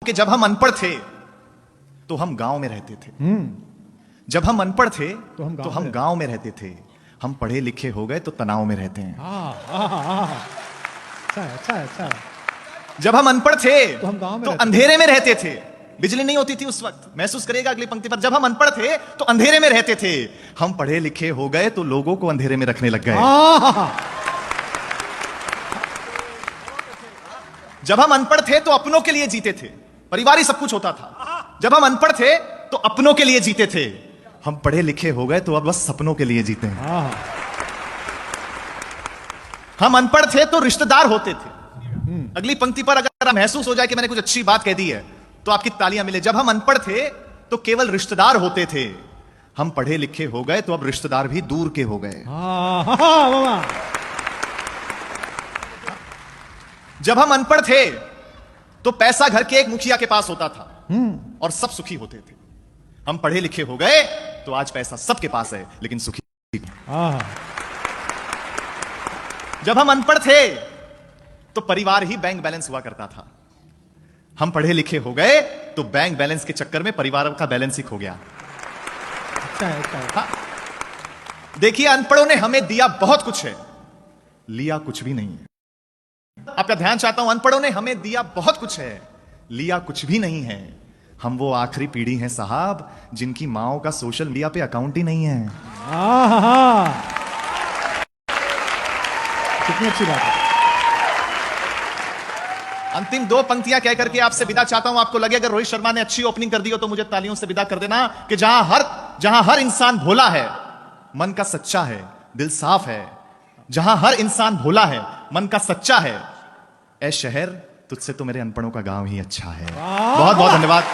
कि जब हम अनपढ़ थे तो हम गांव में रहते थे। जब हम अनपढ़ थे तो हम गांव में रहते थे। हम पढ़े लिखे हो गए तो तनाव में रहते हैं। अच्छा। जब हम अनपढ़ थे तो हम गांव में तो रहते अंधेरे में रहते थे। बिजली नहीं होती थी उस वक्त, महसूस करेगा अगली पंक्ति पर। जब हम अनपढ़ थे तो अंधेरे में रहते थे। हम पढ़े लिखे हो गए तो लोगों को अंधेरे में रखने लग गए। जब हम अनपढ़ थे तो अपनों के लिए जीते थे, परिवार ही सब कुछ होता था। जब हम अनपढ़ थे तो अपनों के लिए जीते थे। हम पढ़े लिखे हो गए तो अब बस सपनों के लिए जीते हैं। हम अनपढ़ थे तो रिश्तेदार होते थे। अगली पंक्ति पर अगर महसूस हो जाए कि मैंने कुछ अच्छी बात कह दी है तो आपकी तालियां मिले। जब हम अनपढ़ थे तो केवल रिश्तेदार होते थे। हम पढ़े लिखे हो गए तो अब रिश्तेदार भी दूर के हो गए। जब हम अनपढ़ थे तो पैसा घर के एक मुखिया के पास होता था और सब सुखी होते थे। हम पढ़े लिखे हो गए तो आज पैसा सबके पास है लेकिन सुखी। जब हम अनपढ़ थे तो परिवार ही बैंक बैलेंस हुआ करता था। हम पढ़े लिखे हो गए तो बैंक बैलेंस के चक्कर में परिवार का बैलेंस ही खो गया। हाँ। देखिए, अनपढ़ों ने हमें दिया बहुत कुछ है, लिया कुछ भी नहीं है। आपका ध्यान चाहता हूं, अनपढ़ों ने हमें दिया बहुत कुछ है, लिया कुछ भी नहीं है। हम वो आखिरी पीढ़ी हैं साहब जिनकी माओ का सोशल मीडिया पे अकाउंट ही नहीं है। कितनी अच्छी बात है। अंतिम दो पंक्तियां कह करके आपसे विदा चाहता हूं। आपको लगे अगर रोहित शर्मा ने अच्छी ओपनिंग कर दी हो तो मुझे तालियों से विदा कर देना कि जहां हर इंसान भोला है, मन का सच्चा है, दिल साफ है। जहां हर इंसान भोला है, मन का सच्चा है, ऐ शहर तुझसे तो मेरे अनपढ़ों का गांव ही अच्छा है। बहुत बहुत धन्यवाद।